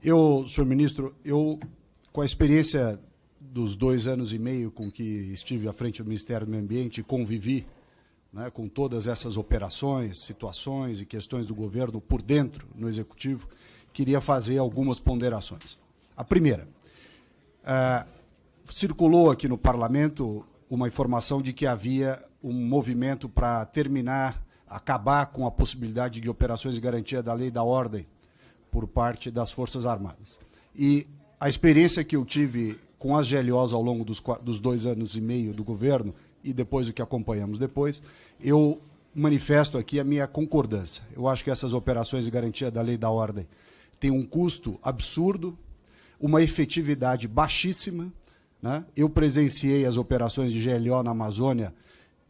Senhor ministro, com a experiência dos 2 anos e meio com que estive à frente do Ministério do Meio Ambiente e convivi, né, com todas essas operações, situações e questões do governo por dentro, no Executivo, queria fazer algumas ponderações. A primeira, circulou aqui no Parlamento uma informação de que havia um movimento para acabar com a possibilidade de operações de garantia da lei e da ordem por parte das Forças Armadas. E a experiência que eu tive com as GLOs ao longo dos 2 anos e meio do governo e depois o que acompanhamos depois, eu manifesto aqui a minha concordância. Eu acho que essas operações de garantia da lei e da ordem têm um custo absurdo, uma efetividade baixíssima, né? Eu presenciei as operações de GLO na Amazônia,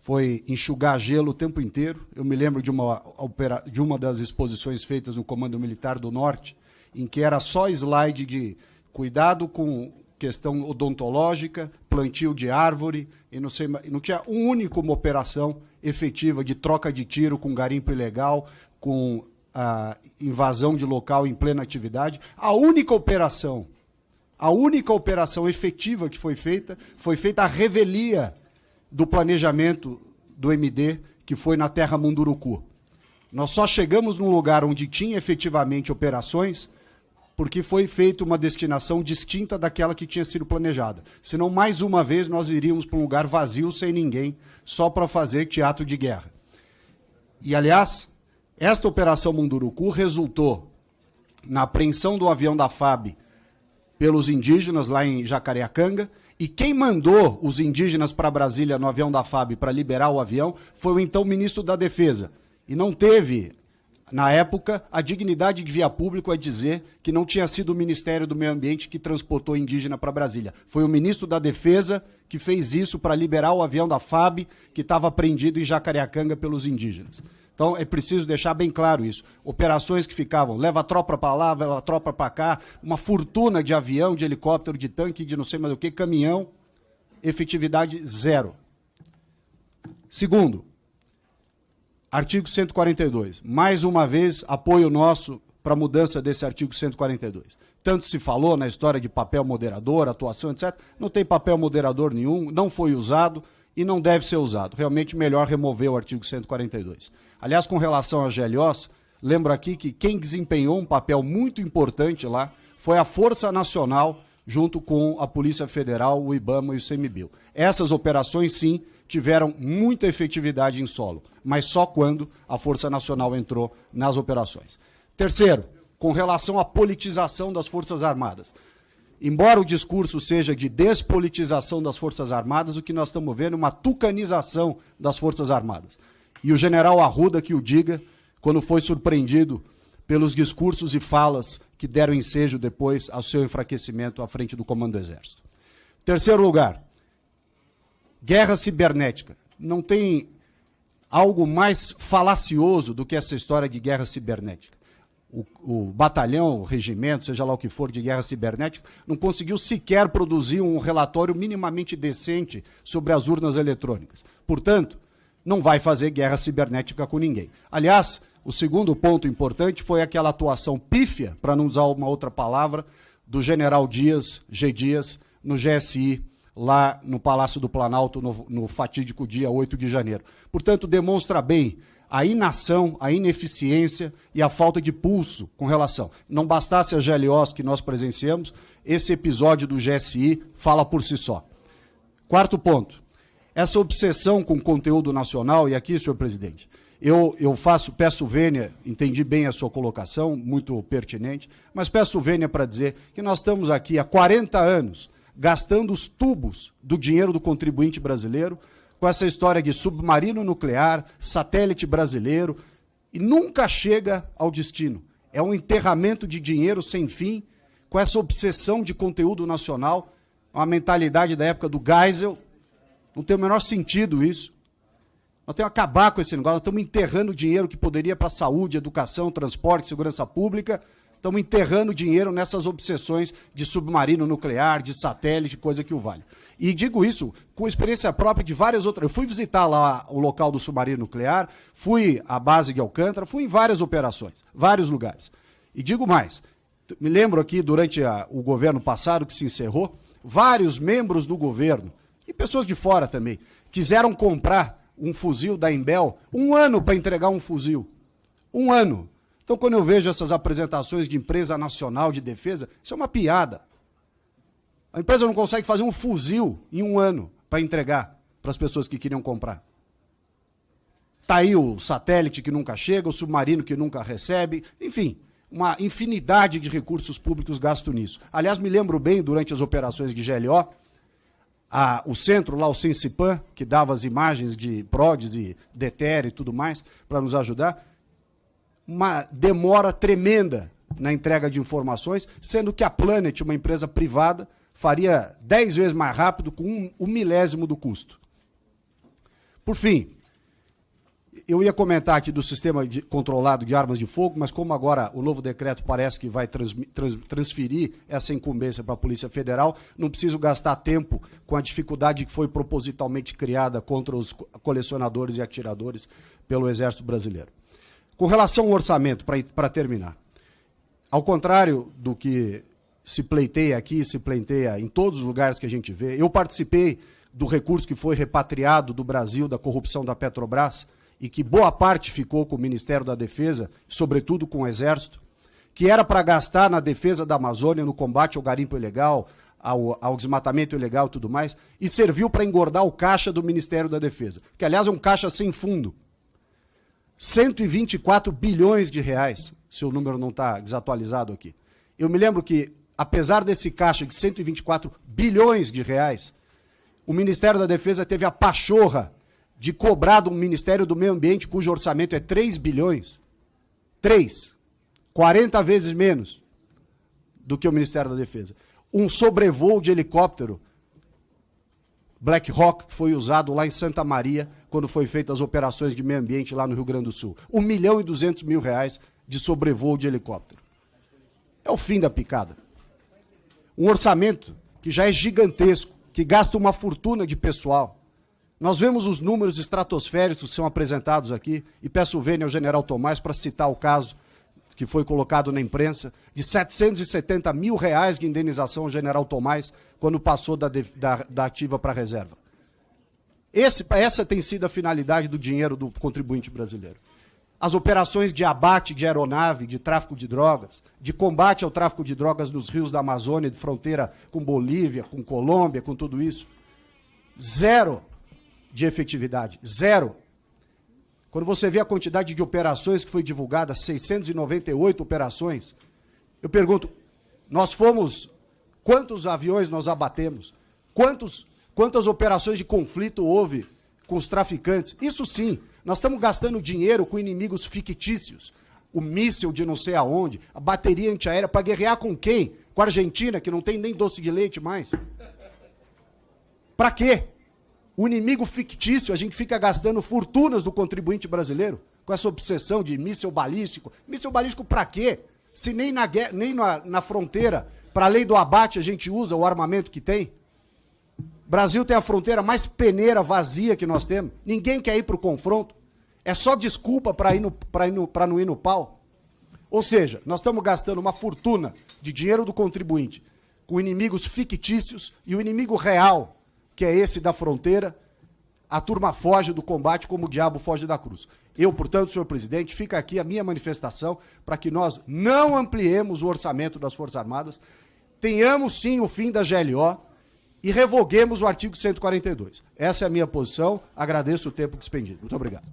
foi enxugar gelo o tempo inteiro. Eu me lembro de uma das exposições feitas no Comando Militar do Norte, em que era só slide de cuidado com questão odontológica, plantio de árvore, e não tinha uma operação efetiva de troca de tiro com garimpo ilegal, com a invasão de local em plena atividade. A única operação efetiva que foi feita a revelia do planejamento do MD, que foi na Terra Munduruku. Nós só chegamos num lugar onde tinha efetivamente operações porque foi feita uma destinação distinta daquela que tinha sido planejada. Senão, mais uma vez, nós iríamos para um lugar vazio, sem ninguém, só para fazer teatro de guerra. E, aliás, esta Operação Munduruku resultou na apreensão do avião da FAB pelos indígenas lá em Jacareacanga, e quem mandou os indígenas para Brasília no avião da FAB para liberar o avião foi o então ministro da Defesa. E não teve, na época, a dignidade de via público a dizer que não tinha sido o Ministério do Meio Ambiente que transportou indígena para Brasília. Foi o ministro da Defesa que fez isso para liberar o avião da FAB que estava apreendido em Jacareacanga pelos indígenas. Então, é preciso deixar bem claro isso. Operações que ficavam, leva a tropa para lá, leva a tropa para cá, uma fortuna de avião, de helicóptero, de tanque, de não sei mais o que, caminhão, efetividade zero. Segundo, artigo 142. Mais uma vez, apoio nosso para a mudança desse artigo 142. Tanto se falou na história de papel moderador, atuação, etc. Não tem papel moderador nenhum, não foi usado e não deve ser usado. Realmente, melhor remover o artigo 142. Aliás, com relação às GLOs, lembro aqui que quem desempenhou um papel muito importante lá foi a Força Nacional, junto com a Polícia Federal, o IBAMA e o ICMBio. Essas operações, sim, tiveram muita efetividade em solo, mas só quando a Força Nacional entrou nas operações. Terceiro, com relação à politização das Forças Armadas. Embora o discurso seja de despolitização das Forças Armadas, o que nós estamos vendo é uma tucanização das Forças Armadas. E o general Arruda que o diga, quando foi surpreendido pelos discursos e falas que deram ensejo depois ao seu enfraquecimento à frente do Comando do Exército. Terceiro lugar, guerra cibernética. Não tem algo mais falacioso do que essa história de guerra cibernética. O batalhão, o regimento, seja lá o que for, de guerra cibernética, não conseguiu sequer produzir um relatório minimamente decente sobre as urnas eletrônicas. Portanto, não vai fazer guerra cibernética com ninguém. Aliás, o segundo ponto importante foi aquela atuação pífia, para não usar uma outra palavra, do general Dias, G. Dias, no GSI, lá no Palácio do Planalto, no fatídico dia 8 de janeiro. Portanto, demonstra bem a inação, a ineficiência e a falta de pulso com relação. Não bastasse as GLOs que nós presenciamos, esse episódio do GSI fala por si só. Quarto ponto, essa obsessão com conteúdo nacional, e aqui, senhor presidente, eu peço vênia, entendi bem a sua colocação, muito pertinente, mas peço vênia para dizer que nós estamos aqui há 40 anos gastando os tubos do dinheiro do contribuinte brasileiro com essa história de submarino nuclear, satélite brasileiro, e nunca chega ao destino. É um enterramento de dinheiro sem fim, com essa obsessão de conteúdo nacional, uma mentalidade da época do Geisel. Não tem o menor sentido isso. Nós temos que acabar com esse negócio, nós estamos enterrando dinheiro que poderia para saúde, educação, transporte, segurança pública, estamos enterrando dinheiro nessas obsessões de submarino nuclear, de satélite, coisa que o vale. E digo isso com experiência própria de várias outras. Eu fui visitar lá o local do submarino nuclear, fui à base de Alcântara, fui em várias operações, vários lugares. E digo mais, Me lembro aqui, durante o governo passado, que se encerrou, vários membros do governo, e pessoas de fora também, quiseram comprar um fuzil da Imbel, 1 ano para entregar um fuzil. 1 ano. Então, quando eu vejo essas apresentações de empresa nacional de defesa, isso é uma piada. A empresa não consegue fazer um fuzil em 1 ano para entregar para as pessoas que queriam comprar. Está aí o satélite que nunca chega, o submarino que nunca recebe, enfim, uma infinidade de recursos públicos gastos nisso. Aliás, me lembro bem, durante as operações de GLO, o centro lá, o Sensipan, que dava as imagens de PRODES e DETER e tudo mais, para nos ajudar, uma demora tremenda na entrega de informações, sendo que a Planet, uma empresa privada, faria 10 vezes mais rápido com um milésimo do custo. Por fim, eu ia comentar aqui do sistema controlado de armas de fogo, mas como agora o novo decreto parece que vai transferir essa incumbência para a Polícia Federal, não preciso gastar tempo com a dificuldade que foi propositalmente criada contra os colecionadores e atiradores pelo Exército Brasileiro. Com relação ao orçamento, para terminar, ao contrário do que se pleiteia aqui, se pleiteia em todos os lugares que a gente vê, eu participei do recurso que foi repatriado do Brasil, da corrupção da Petrobras, e que boa parte ficou com o Ministério da Defesa, sobretudo com o Exército, que era para gastar na defesa da Amazônia, no combate ao garimpo ilegal, ao desmatamento ilegal e tudo mais, e serviu para engordar o caixa do Ministério da Defesa, que aliás é um caixa sem fundo. 124 bilhões de reais, se o número não está desatualizado aqui. Eu me lembro que, apesar desse caixa de 124 bilhões de reais, o Ministério da Defesa teve a pachorra de cobrar do Ministério do Meio Ambiente, cujo orçamento é 3 bilhões, 40 vezes menos do que o Ministério da Defesa. Um sobrevoo de helicóptero Black Hawk, que foi usado lá em Santa Maria, quando foi feitas as operações de meio ambiente lá no Rio Grande do Sul. R$1.200.000 de sobrevoo de helicóptero. É o fim da picada. Um orçamento que já é gigantesco, que gasta uma fortuna de pessoal. Nós vemos os números estratosféricos que são apresentados aqui, e peço vênia ao general Tomás para citar o caso que foi colocado na imprensa, de R$770 mil de indenização ao general Tomás, quando passou da ativa para a reserva. Essa tem sido a finalidade do dinheiro do contribuinte brasileiro. As operações de abate de aeronave, de tráfico de drogas, de combate ao tráfico de drogas nos rios da Amazônia, de fronteira com Bolívia, com Colômbia, com tudo isso, zero de efetividade, zero. Quando você vê a quantidade de operações que foi divulgada, 698 operações, eu pergunto, quantos aviões nós abatemos? Quantas operações de conflito houve com os traficantes? Isso sim, nós estamos gastando dinheiro com inimigos fictícios. O míssil de não sei aonde, a bateria antiaérea, para guerrear com quem? Com a Argentina, que não tem nem doce de leite mais. Para quê? O inimigo fictício, a gente fica gastando fortunas do contribuinte brasileiro com essa obsessão de míssil balístico. Míssil balístico para quê? Se nem na fronteira, para a lei do abate, a gente usa o armamento que tem. O Brasil tem a fronteira mais peneira, vazia que nós temos. Ninguém quer ir para o confronto. É só desculpa para não ir no pau. Ou seja, nós estamos gastando uma fortuna de dinheiro do contribuinte com inimigos fictícios e o inimigo real, que é esse da fronteira, a turma foge do combate como o diabo foge da cruz. Eu, portanto, senhor presidente, fica aqui a minha manifestação para que nós não ampliemos o orçamento das Forças Armadas, tenhamos sim o fim da GLO e revoguemos o artigo 142. Essa é a minha posição, agradeço o tempo expendido. Muito obrigado.